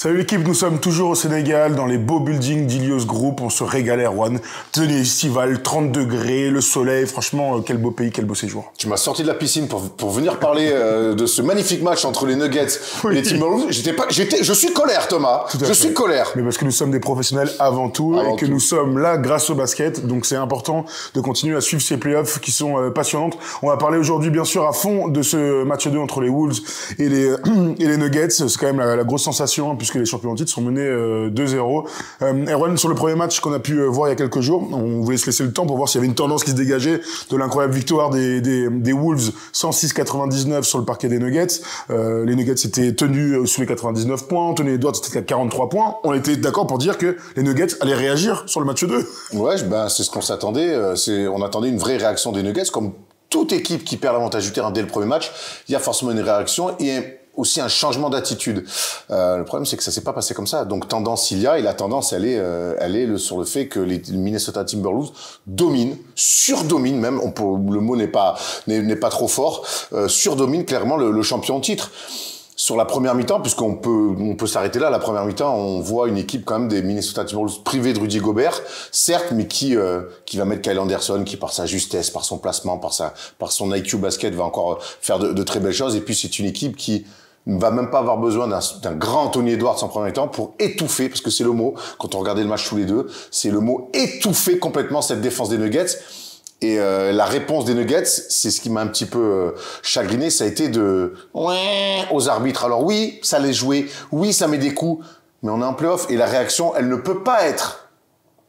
Salut l'équipe, nous sommes toujours au Sénégal, dans les beaux buildings d'Ilios Group. On se régale, Erwan. Tenue estivale, 30 degrés, le soleil. Franchement, quel beau pays, quel beau séjour. Tu m'as sorti de la piscine pour venir parler de ce magnifique match entre les Nuggets et les Timberwolves. Je suis colère, Thomas. Je suis colère. Mais parce que nous sommes des professionnels avant tout et que nous sommes là grâce au basket. Donc c'est important de continuer à suivre ces playoffs qui sont passionnantes. On va parler aujourd'hui, bien sûr, à fond de ce match 2 entre les Wolves et les Nuggets. C'est quand même la grosse sensation, hein, puisque les champions en titre sont menés 2-0. Erwan, sur le premier match qu'on a pu voir il y a quelques jours, on voulait se laisser le temps pour voir s'il y avait une tendance qui se dégageait de l'incroyable victoire des Wolves 106-99 sur le parquet des Nuggets. Les Nuggets étaient tenus sous les 99 points, Anthony Edwards était à 43 points. On était d'accord pour dire que les Nuggets allaient réagir sur le match 2. Ouais, c'est ce qu'on s'attendait. On attendait une vraie réaction des Nuggets. Comme toute équipe qui perd l'avantage du terrain dès le premier match, il y a forcément une réaction et aussi un changement d'attitude. Le problème, c'est que ça s'est pas passé comme ça. Donc, tendance il y a, et la tendance, elle est sur le fait que les Minnesota Timberwolves dominent, surdominent même, le mot n'est pas trop fort, surdominent clairement le champion en titre. Sur la première mi-temps, puisqu'on peut s'arrêter là, la première mi-temps, on voit une équipe quand même des Minnesota Timberwolves privée de Rudy Gobert, certes, mais qui va mettre Kyle Anderson, qui par sa justesse, par son placement, par son IQ basket, va encore faire de très belles choses. Et puis c'est une équipe qui ne va même pas avoir besoin d'un grand Anthony Edwards en premier temps pour étouffer, parce que c'est le mot, quand on regardait le match tous les deux, c'est le mot étouffer complètement cette défense des Nuggets. Et la réponse des Nuggets, c'est ce qui m'a un petit peu chagriné, ça a été aux arbitres. Alors oui, ça les jouer, oui, ça met des coups, mais on est en play-off et la réaction, elle ne peut pas être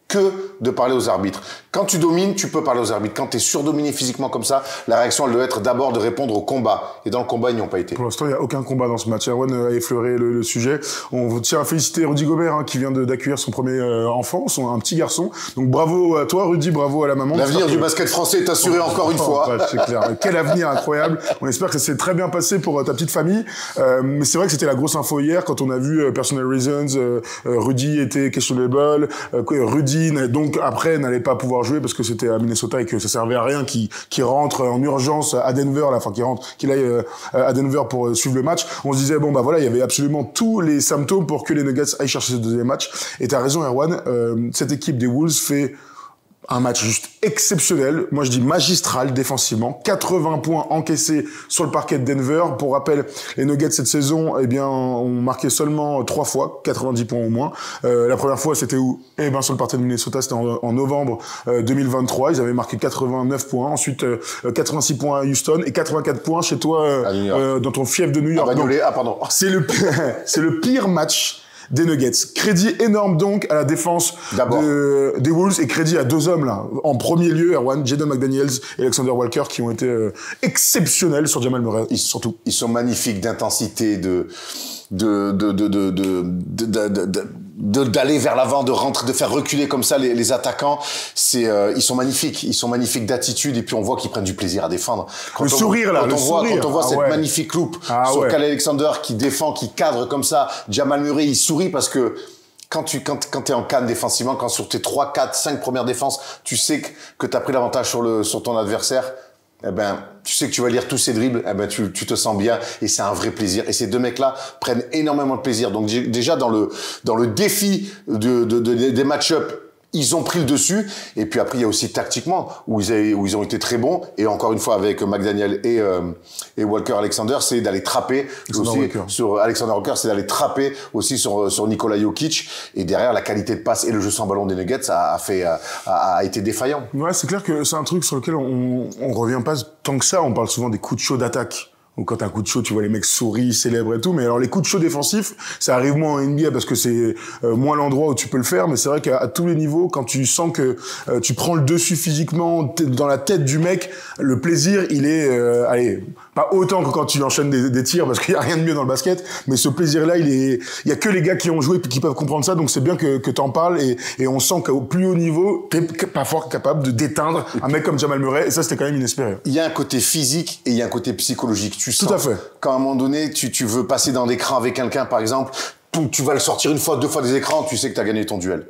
que de parler aux arbitres. Quand tu domines, tu peux parler aux arbitres. Quand tu es surdominé physiquement comme ça, la réaction, elle doit être d'abord de répondre au combat. Et dans le combat, ils n'y ont pas été. Pour l'instant, il n'y a aucun combat dans ce match. Erwan a effleuré le sujet. On tient à féliciter Rudy Gobert, hein, qui vient d'accueillir son premier enfant, un petit garçon. Donc bravo à toi, Rudy, bravo à la maman. L'avenir du basket français est assuré encore une fois. Ouais, c'est clair. Quel avenir incroyable. On espère que ça s'est très bien passé pour ta petite famille. Mais c'est vrai que c'était la grosse info hier quand on a vu Personal Reasons, Rudy était questionable, Rudy, donc après, n'allait pas pouvoir jouer parce que c'était à Minnesota et que ça servait à rien qu'il rentre en urgence à Denver, qu'il aille à Denver pour suivre le match. On se disait, bon, bah voilà, il y avait absolument tous les symptômes pour que les Nuggets aillent chercher ce deuxième match. Et t'as raison, Erwan, cette équipe des Wolves fait un match juste exceptionnel, moi je dis magistral défensivement, 80 points encaissés sur le parquet de Denver. Pour rappel, les Nuggets cette saison, eh bien, ont marqué seulement 3 fois, 90 points au moins. La première fois, c'était où? Eh ben, sur le parquet de Minnesota, c'était en novembre 2023. Ils avaient marqué 89 points. Ensuite, 86 points à Houston et 84 poins chez toi, dans ton fief de New York. Pardon. C'est le pire match des Nuggets. Crédit énorme donc à la défense des Wolves et crédit à deux hommes là. En premier lieu, Erwan, Jaden McDaniels et Alexander Walker qui ont été exceptionnels sur Jamal Murray. Surtout. Ils sont magnifiques d'intensité, d'aller vers l'avant, de rentrer, de faire reculer comme ça les attaquants. Ils sont magnifiques d'attitude et puis on voit qu'ils prennent du plaisir à défendre. Quand on voit cette magnifique loupe sur Kyle Alexander qui défend, qui cadre comme ça, Jamal Murray, il sourit parce que quand t'es en canne défensivement, quand sur tes 3, 4, 5 premières défenses, tu sais que t'as pris l'avantage sur ton adversaire, eh ben, tu sais que tu vas lire tous ces dribbles, eh ben, tu te sens bien et c'est un vrai plaisir. Et ces deux mecs-là prennent énormément de plaisir. Donc, déjà, dans le défi des match-up, ils ont pris le dessus. Et puis après, il y a aussi tactiquement, où ils ont été très bons. Et encore une fois, avec McDaniel et Walker Alexander, c'est d'aller trapper sur Alexander Walker, c'est d'aller trapper aussi sur Nikola Jokic. Et derrière, la qualité de passe et le jeu sans ballon des Nuggets a été défaillant. Ouais, c'est clair que c'est un truc sur lequel on revient pas tant que ça. On parle souvent des coups de chaud d'attaque. Ou quand t'as un coup de chaud, tu vois les mecs sourient, célèbrent et tout. Mais alors les coups de chaud défensifs, ça arrive moins en NBA parce que c'est moins l'endroit où tu peux le faire. Mais c'est vrai qu'à tous les niveaux, quand tu sens que tu prends le dessus physiquement dans la tête du mec, le plaisir, il est, pas autant que quand tu enchaînes des tirs parce qu'il y a rien de mieux dans le basket. Mais ce plaisir-là, il y a que les gars qui ont joué et qui peuvent comprendre ça. Donc c'est bien que t'en parles et on sent qu'au plus haut niveau, t'es parfois capable de déteindre un mec comme Jamal Murray. Et ça, c'était quand même inespéré. Il y a un côté physique et il y a un côté psychologique. Tu sens tout à fait. Quand à un moment donné, tu veux passer dans l'écran avec quelqu'un, par exemple, tu vas le sortir une fois, deux fois des écrans, tu sais que tu as gagné ton duel.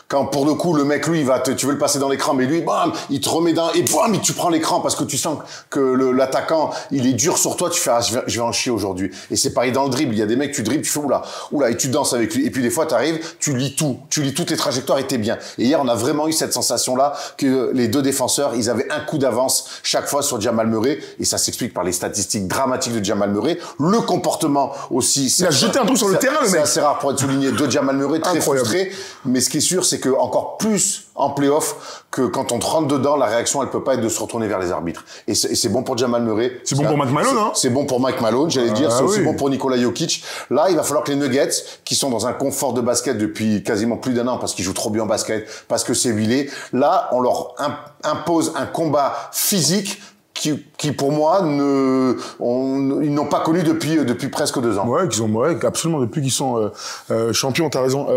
Quand pour le coup le mec lui tu veux le passer dans l'écran, mais lui bam il te remet dans et bam tu prends l'écran parce que tu sens que l'attaquant il est dur sur toi, tu fais je vais en chier aujourd'hui. Et c'est pareil dans le dribble, il y a des mecs tu dribbles, tu fais oula et tu danses avec lui. Et puis des fois t'arrives, tu lis toutes les trajectoires et t'es bien. Et hier on a vraiment eu cette sensation là que les deux défenseurs ils avaient un coup d'avance chaque fois sur Jamal Murray, et ça s'explique par les statistiques dramatiques de Jamal Murray, le comportement aussi. Il a jeté un truc sur le terrain le mec. C'est assez rare pour être souligné de Jamal Murray, très frustré. Mais ce qui est sûr c'est que encore plus en play-off que quand on te rentre dedans, la réaction elle peut pas être de se retourner vers les arbitres. Et c'est bon pour Jamal Murray. C'est bon pour Mike Malone, hein. C'est bon pour Mike Malone, j'allais dire. C'est aussi bon pour Nikola Jokic. Là, il va falloir que les Nuggets, qui sont dans un confort de basket depuis quasiment plus d'1 an parce qu'ils jouent trop bien au basket, parce que c'est huilé, là, on leur impose un combat physique qui pour moi ils n'ont pas connu depuis presque 2 ans. Ouais, absolument, depuis qu'ils sont champions, t'as raison.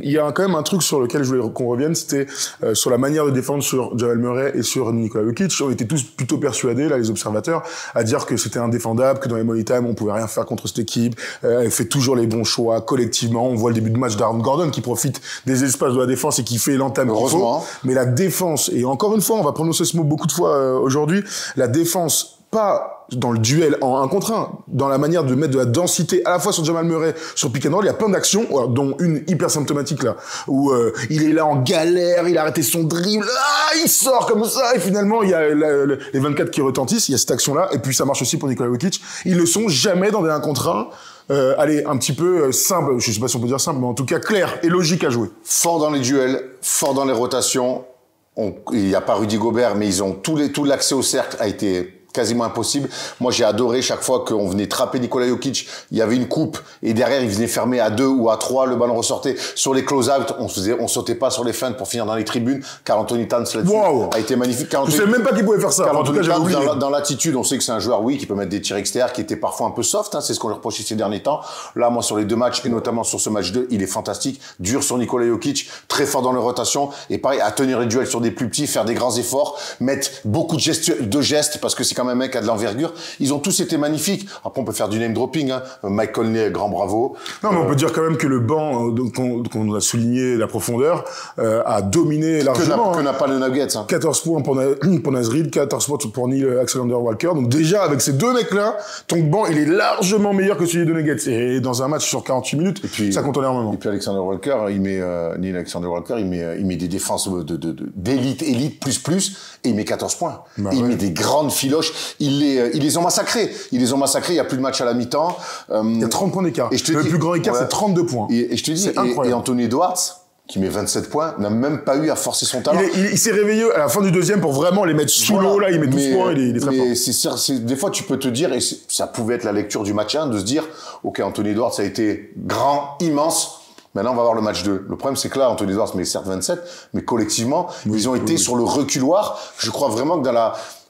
Il y a quand même un truc sur lequel je voulais qu'on revienne, c'était sur la manière de défendre sur Jamal Murray et sur Nikola Jokic. On était tous plutôt persuadés, là, les observateurs, à dire que c'était indéfendable, que dans les money time, on pouvait rien faire contre cette équipe. Elle fait toujours les bons choix collectivement. On voit le début de match d'Aaron Gordon qui profite des espaces de la défense et qui fait l'entame qu'il faut. Mais la défense, et encore une fois, on va prononcer ce mot beaucoup de fois aujourd'hui, la défense, pas dans le duel en 1 contre 1, dans la manière de mettre de la densité à la fois sur Jamal Murray, sur pick and roll, il y a plein d'actions, dont une hyper symptomatique là, où il est là en galère, il a arrêté son dribble, il sort comme ça, et finalement il y a les 24 qui retentissent, il y a cette action là, et puis ça marche aussi pour Nikola Jokic. Ils ne sont jamais dans des 1 contre 1, allez, un petit peu simple, je sais pas si on peut dire simple, mais en tout cas clair et logique à jouer. Fort dans les duels, fort dans les rotations. Il n'y a pas Rudy Gobert, mais ils ont tout l'accès au cercle a été quasiment impossible. Moi, j'ai adoré chaque fois qu'on venait trapper Nikola Jokic, il y avait une coupe et derrière, il venait fermer à 2 ou à 3, le ballon ressortait. Sur les close-out, on sautait pas sur les feintes pour finir dans les tribunes. Carl Anthony Towns là-dessus a été magnifique. Je savais même pas qu'il pouvait faire ça. Carl Anthony Towns, dans l'attitude, on sait que c'est un joueur, oui, qui peut mettre des tirs extérieurs, qui était parfois un peu soft, c'est ce qu'on lui reprochait ces derniers temps. Là, moi, sur les 2 matchs, et notamment sur ce match 2, il est fantastique. Dur sur Nikola Jokic, très fort dans les rotations, et pareil, à tenir les duels sur des plus petits, faire des grands efforts, mettre beaucoup de gestes, parce que c'est quand même un mec qui a de l'envergure. Ils ont tous été magnifiques. Après, on peut faire du name dropping, Mike Conley, grand bravo. Non, mais on peut dire quand même que le banc, qu'on a souligné la profondeur, a dominé largement. Que n'a pas le Nuggets, 14 points pour Nasrid, 14 points pour Neil Alexander-Walker. Donc déjà, avec ces 2 mecs-là, ton banc, il est largement meilleur que celui de Nuggets. Et dans un match sur 48 minutes, puis, ça compte énormément. Et puis Alexander-Walker, Neil Alexander-Walker, il met des défenses d'élite, et il met 14 points. Il met des grandes filoches. Ils les ont massacrés. Il y a plus de match à la mi-temps. Il y a 30 points d'écart. Le plus grand écart, c'est 32 points. Et je te dis, et Anthony Edwards, qui met 27 points, n'a même pas eu à forcer son talent. Il s'est réveillé à la fin du 2e pour vraiment les mettre sous l'eau, là, il met 12 points, il est très fort. Mais des fois, tu peux te dire, et ça pouvait être la lecture du match 1, de se dire, OK, Anthony Edwards, ça a été grand, immense. Maintenant, on va voir le match 2. Le problème, c'est que là, Anthony Edwards met certes 27, mais collectivement, ils ont été sur le reculoir. Je crois vraiment que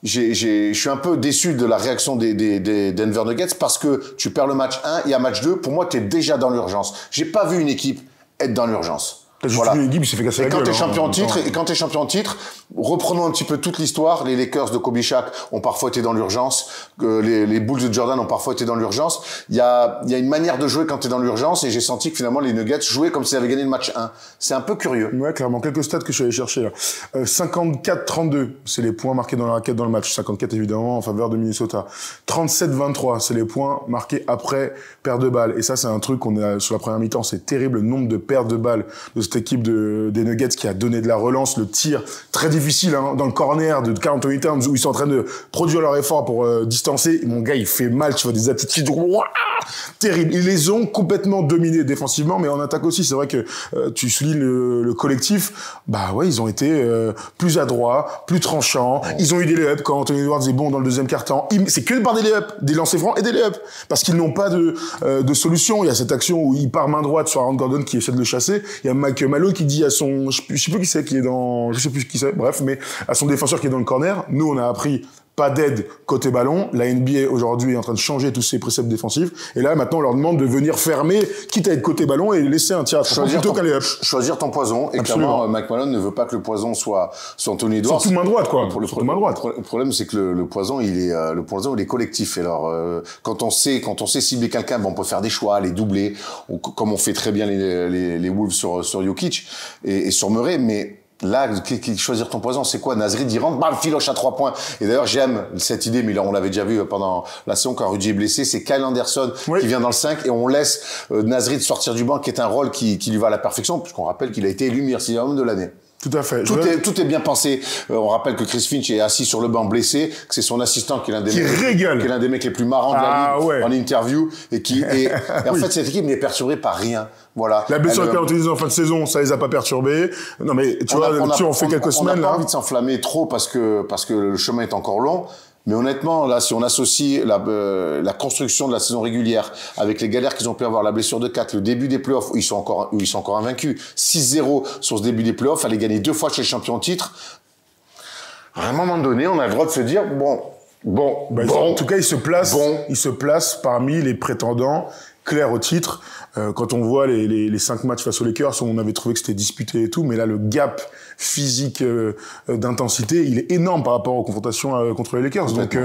je suis un peu déçu de la réaction des Denver Nuggets parce que tu perds le match 1 et à match 2, pour moi, tu es déjà dans l'urgence. J'ai pas vu une équipe être dans l'urgence. Voilà. Une équipe qui s'est fait casser la gueule. Et quand t'es champion en titre, reprenons un petit peu toute l'histoire. Les Lakers de Kobe Shaq ont parfois été dans l'urgence. Les Bulls de Jordan ont parfois été dans l'urgence. Il y a une manière de jouer quand t'es dans l'urgence et j'ai senti que finalement les Nuggets jouaient comme s'ils avaient gagné le match 1. C'est un peu curieux. Ouais, clairement. Quelques stats que je suis allé chercher, là. 54-32, c'est les points marqués dans la raquette dans le match. 54 évidemment en faveur de Minnesota. 37-23, c'est les points marqués après perte de balle. Et ça, c'est un truc qu'on a sur la première mi-temps. C'est terrible le nombre de pertes de balles de cette équipe des Nuggets qui a donné de la relance, le tir très difficile dans le corner de Karl Anthony Towns où ils sont en train de produire leur effort pour distancer. Mon gars, il fait mal, tu vois des attitudes terribles. Ils les ont complètement dominés défensivement, mais en attaque aussi. C'est vrai que tu soulignes le collectif. Bah ouais, ils ont été plus adroits, plus tranchants. Ils ont eu des lay-ups quand Anthony Edwards est bon dans le 2e quart-temps. C'est que par des lay-ups, des lancers francs et des lay-ups, parce qu'ils n'ont pas de solution. Il y a cette action où il part main droite sur Aaron Gordon qui essaie de le chasser. Il y a Mike Malone qui dit à son, je sais plus qui c'est, qui est dans, je sais plus qui c'est, bref, mais à son défenseur qui est dans le corner, nous on a appris pas d'aide côté ballon. La NBA aujourd'hui est en train de changer tous ses préceptes défensifs. Et là, maintenant, on leur demande de venir fermer, quitte à être côté ballon et laisser un tir à 3 points plutôt qu'un lay-up. Choisir ton poison. Et Absolument. clairement, Mike Malone ne veut pas que le poison soit Anthony Edwards. Surtout main droite, quoi. Le problème, c'est que le poison, il est collectif. Et alors, quand on sait cibler quelqu'un, on peut faire des choix, les doubler, comme on fait très bien les Wolves sur Jokic et sur Murray, mais là, choisir ton poison, c'est quoi? Naz Reid, il rentre, bam, filoche à 3 points. Et d'ailleurs, j'aime cette idée, mais là, on l'avait déjà vu pendant la saison quand Rudy est blessé, c'est Kyle Anderson qui vient dans le 5 et on laisse Naz Reid sortir du banc, qui est un rôle qui lui va à la perfection, puisqu'on rappelle qu'il a été élu meilleur homme de l'année. Tout à fait. Tout est bien pensé. On rappelle que Chris Finch est assis sur le banc blessé, que c'est son assistant qui est l'un des mecs les plus marrants de la ligue en interview et en fait cette équipe n'est perturbée par rien. Voilà. La blessure qu'elle a utilisée en fin de saison, ça les a pas perturbés. Non mais tu vois, on fait quelques semaines là. On n'a pas envie de s'enflammer trop parce que le chemin est encore long. Mais honnêtement, là, si on associe la construction de la saison régulière avec les galères qu'ils ont pu avoir, la blessure de 4, le début des playoffs où ils sont encore invaincus, 6-0 sur ce début des playoffs, aller gagner 2 fois chez le champion en titre, à un moment donné, on a le droit de se dire, en tout cas, il se place parmi les prétendants clairs au titre. Quand on voit les 5 matchs face aux Lakers, on avait trouvé que c'était disputé et tout, mais là, le gap physique d'intensité, il est énorme par rapport aux confrontations contre les Lakers. Donc,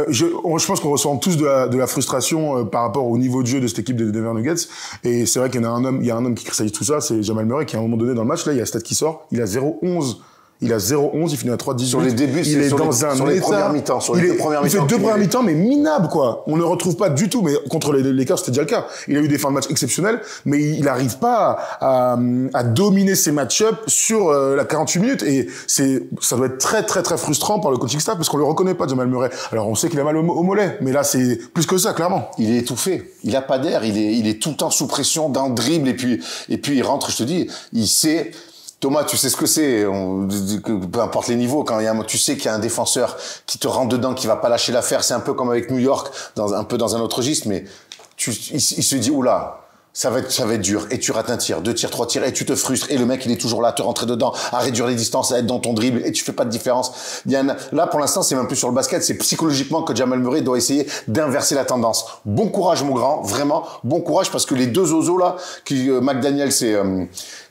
je pense qu'on ressent tous de la frustration par rapport au niveau de jeu de cette équipe des Denver Nuggets. Et c'est vrai qu'il y a un homme qui cristallise tout ça, c'est Jamal Murray, qui à un moment donné dans le match, là, il y a un stat qui sort, il a 0-11. Il a 0-11, il finit à 3-18. Sur les débuts, il est dans un sur les premières mi-temps. Il fait 2 premières mi-temps, mais minables, quoi. On ne le retrouve pas du tout, mais contre les Lakers, c'était déjà le cas. Il a eu des fins de match exceptionnelles, mais il n'arrive pas à dominer ses match-ups sur la 48 minutes. Et ça doit être très, très, très frustrant par le coaching staff, parce qu'on le reconnaît pas, Jamal Murray. Alors, on sait qu'il a mal au mollet, mais là, c'est plus que ça, clairement. Il est étouffé. Il a pas d'air. Il est tout le temps sous pression d'un dribble, et puis il rentre, je te dis, il sait. Thomas, tu sais ce que c'est, peu importe les niveaux, tu sais qu'il y a un défenseur qui te rentre dedans, qui va pas lâcher l'affaire, c'est un peu comme avec New York, un peu dans un autre registre, mais il se dit, oula, ça va être dur, et tu rates un tir, 2 tirs, 3 tirs, et tu te frustres, et le mec, il est toujours là, à te rentrer dedans, à réduire les distances, à être dans ton dribble, et tu fais pas de différence. Là, pour l'instant, c'est même plus sur le basket, c'est psychologiquement que Jamal Murray doit essayer d'inverser la tendance. Bon courage, mon grand, vraiment, bon courage, parce que les 2 osos là, McDaniels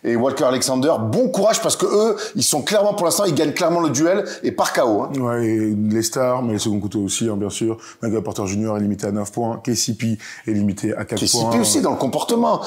et Walker Alexander, bon courage parce que eux, ils sont clairement, pour l'instant, ils gagnent clairement le duel et par KO. Hein. Ouais, et les stars, mais les second couteaux aussi, bien sûr. Michael Porter Jr. est limité à 9 points. KCP est limité à 4 points. KCP aussi dans le comportement.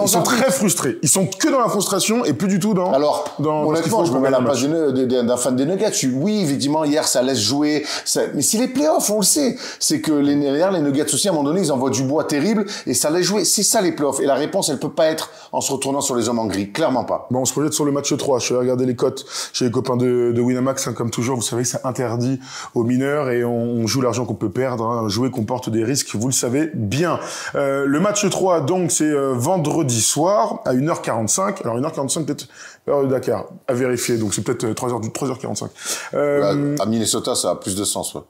Ils sont très frustrés. Ils sont que dans la frustration et plus du tout dans... Alors, honnêtement, je me mets à la place d'un fan des Nuggets. Oui, effectivement, hier, ça laisse jouer. Mais si les playoffs, on le sait, c'est que les Nuggets aussi, à un moment donné, ils envoient du bois terrible et ça laisse jouer. C'est ça les playoffs. Et la réponse, elle peut pas être en se retournant sur les hommes en gris. Clairement pas. Bon, on se projette sur le match 3. Je suis allé regarder les cotes chez les copains de Winamax. Hein, comme toujours, vous savez que c'est interdit aux mineurs et on joue l'argent qu'on peut perdre. Hein. Jouer comporte des risques, vous le savez bien. Le match 3, donc, c'est vendredi soir à 1h45. Alors, 1h45, peut-être heure de Dakar, à vérifier. Donc, c'est peut-être 3h45. À Minnesota, ça a plus de sens, ouais.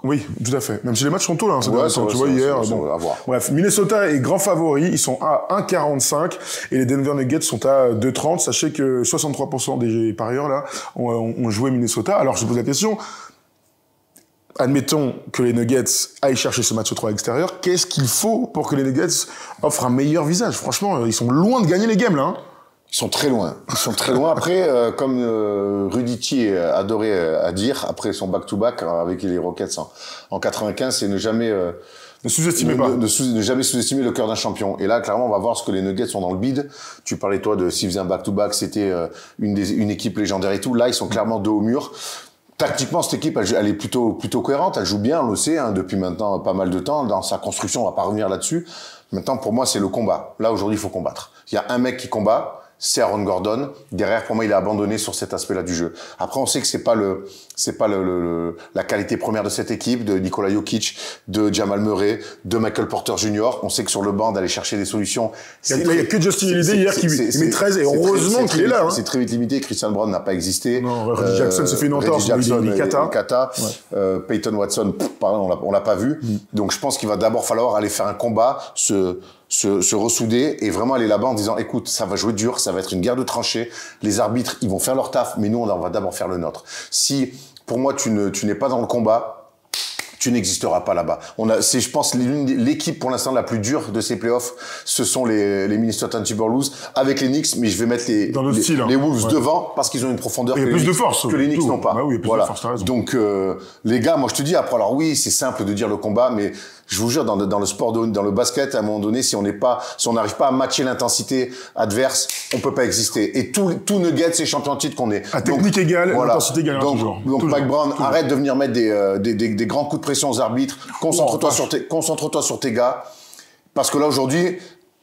Oui, tout à fait. Même si les matchs sont tôt, là. Ouais, tu vois, hier. Bon. À voir. Bref, Minnesota est grand favori. Ils sont à 1,45 et les Denver Nuggets sont à 2,30. Sachez que 63% des parieurs, là, ont joué Minnesota. Alors, je pose la question. Admettons que les Nuggets aillent chercher ce match 3 à l'extérieur. Qu'est-ce qu'il faut pour que les Nuggets offrent un meilleur visage? Franchement, ils sont loin de gagner les games, là. Hein. Ils sont très loin. Après, comme Rudy T adorait à dire, après son back-to-back avec les Rockets en 95, c'est ne jamais... Ne sous-estimez pas. Ne jamais sous-estimer le cœur d'un champion. Et là, clairement, on va voir ce que les Nuggets sont dans le bide. Tu parlais, toi, de s'ils faisaient un back-to-back, c'était une équipe légendaire et tout. Là, ils sont clairement dos au mur. Tactiquement, cette équipe, elle est plutôt cohérente. Elle joue bien, on le sait, hein, depuis maintenant pas mal de temps. Dans sa construction, on va pas revenir là-dessus. Maintenant, pour moi, c'est le combat. Là, aujourd'hui, il faut combattre. Il y a un mec qui combat. C'est Aaron Gordon. Derrière, pour moi, il a abandonné sur cet aspect-là du jeu. Après, on sait que c'est pas la qualité première de cette équipe, de Nikola Jokic, de Jamal Murray, de Michael Porter Jr. On sait que sur le banc, d'aller chercher des solutions. Il y a que Justin Holiday hier qui met 13 et heureusement qu'il est là. Hein. C'est très vite limité. Christian Brown n'a pas existé. Non, Reggie Jackson s'est fait une entorse. Il est kata. Ouais. Peyton Watson, pardon, on l'a pas vu. Donc, je pense qu'il va d'abord falloir aller faire un combat, se ressouder et vraiment aller là-bas en disant, écoute, ça va jouer dur, ça va être une guerre de tranchées. Les arbitres, ils vont faire leur taf, mais nous, on va d'abord faire le nôtre. Si pour moi, tu n'es pas dans le combat. Tu n'existeras pas là-bas. C'est, je pense, l'équipe pour l'instant la plus dure de ces playoffs, ce sont les Minnesota Timberwolves avec les Knicks, mais je vais mettre les Wolves devant parce qu'ils ont une profondeur que les Knicks n'ont pas. Bah oui, voilà. De force, t'as raison. Donc les gars, moi je te dis après, alors oui, c'est simple de dire le combat, mais je vous jure, dans le sport, dans le basket, à un moment donné, si on n'arrive pas à matcher l'intensité adverse, on peut pas exister. Et tout Nuggets, c'est champion de titre qu'on est. À technique égale, l'intensité égale toujours. Donc Mike Brown, arrête de venir mettre des grands coups de pression aux arbitres. Concentre-toi sur tes gars. Parce que là, aujourd'hui,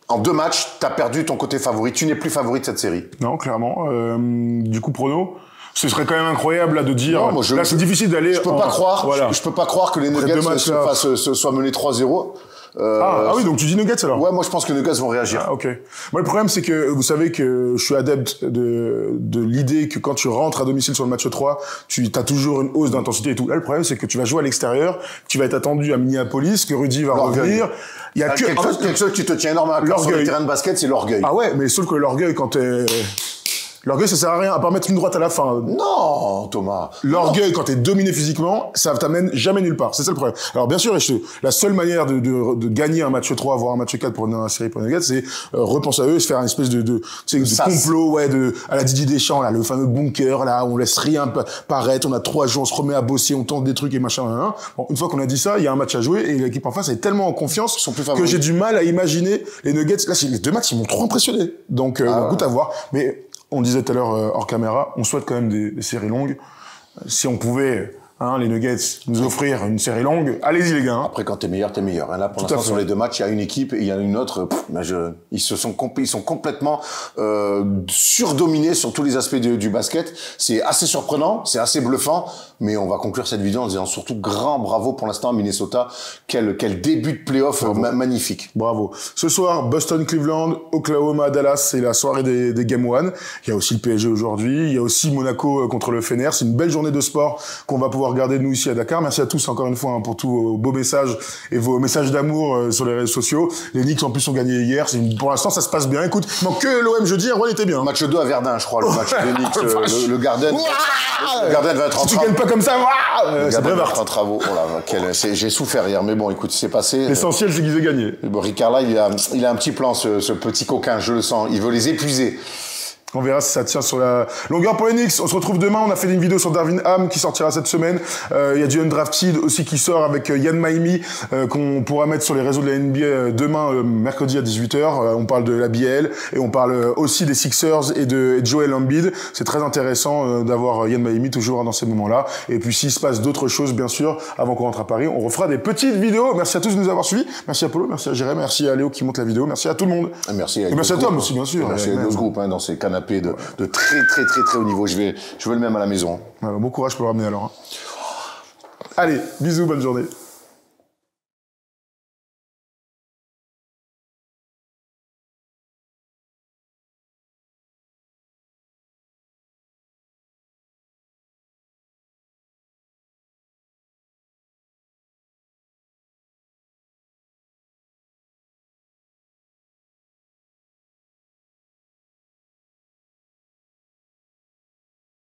en 2 matchs, t'as perdu ton côté favori. Tu n'es plus favori de cette série. Non, clairement. Du coup, prono. Ce serait quand même incroyable là de dire. Non, là, c'est difficile d'aller. Je peux pas croire que les Nuggets soient menés 3-0. Oui, donc tu dis Nuggets alors? Ouais, moi je pense que les Nuggets vont réagir. Ah, ok. Moi le problème c'est que vous savez que je suis adepte de l'idée que quand tu rentres à domicile sur le match 3, tu as toujours une hausse d'intensité et tout. Là le problème c'est que tu vas jouer à l'extérieur, tu vas être attendu à Minneapolis, que Rudy va revenir. Il y a quelque chose qui te tient énormément à cœur sur le terrain de basket, c'est l'orgueil. Ah ouais, mais sauf que l'orgueil quand t'es... L'orgueil, ça sert à rien, à part mettre une droite à la fin. Non, Thomas. L'orgueil, quand t'es dominé physiquement, ça t'amène jamais nulle part. C'est ça le problème. Alors, bien sûr, la seule manière de gagner un match 3, voire un match 4 pour une série pour les Nuggets, c'est repenser à eux et se faire une espèce de complot, à la Didier Deschamps, là, le fameux bunker, là, où on laisse rien paraître, on a 3 jours, on se remet à bosser, on tente des trucs et machin. Bon, une fois qu'on a dit ça, il y a un match à jouer et l'équipe en face est tellement en confiance que j'ai du mal à imaginer les Nuggets. Là, les 2 matchs, ils m'ont trop impressionné. Donc, goûte à voir. Mais, on disait tout à l'heure hors caméra, on souhaite quand même des séries longues. Si on pouvait, les Nuggets, nous offrir une série longue, allez-y les gars. Après, quand t'es meilleur, t'es meilleur. Là, pour l'instant, sur les 2 matchs, il y a une équipe et il y en a une autre. Ils sont complètement surdominés sur tous les aspects du basket. C'est assez surprenant, c'est assez bluffant. Mais on va conclure cette vidéo en disant surtout grand bravo pour l'instant à Minnesota. Quel début de playoff magnifique. Bravo. Ce soir, Boston-Cleveland, Oklahoma-Dallas, c'est la soirée des Game 1. Il y a aussi le PSG aujourd'hui. Il y a aussi Monaco contre le Fener. C'est une belle journée de sport qu'on va pouvoir regarder nous ici à Dakar. Merci à tous encore une fois pour tous vos beaux messages et vos messages d'amour sur les réseaux sociaux. Les Knicks en plus ont gagné hier. Pour l'instant, ça se passe bien. Écoute, il manque que l'OM jeudi. Rouen était bien. Match 2 à Verdun, je crois, le match des Knicks. Le Garden. Le Garden va être en travaux. Tu gagnes pas comme ça, ça va être en travaux. Oh là, j'ai souffert hier, mais bon, écoute, c'est passé. L'essentiel, c'est qu'ils aient gagné. Bon, Ricard là, il a un petit plan, ce petit coquin, je le sens. Il veut les épuiser. On verra si ça tient sur la longueur pour les Knicks. On se retrouve demain. On a fait une vidéo sur Darvin Ham qui sortira cette semaine. Il y a du Undrafted aussi qui sort avec Ian Mahinmi qu'on pourra mettre sur les réseaux de la NBA demain, mercredi à 18h. On parle de la BL et on parle aussi des Sixers et de Joel Embiid. C'est très intéressant d'avoir Ian Mahinmi toujours dans ces moments-là. Et puis s'il se passe d'autres choses, bien sûr, avant qu'on rentre à Paris, on refera des petites vidéos. Merci à tous de nous avoir suivis. Merci à Polo, merci à Jérémy, merci à Léo qui monte la vidéo. Merci à tout le monde. Merci et merci à Tom aussi, bien sûr. Merci à nos groupes dans ces canapés de très haut niveau. Je veux le même à la maison. Bon courage pour le ramener alors. Allez, bisous, bonne journée.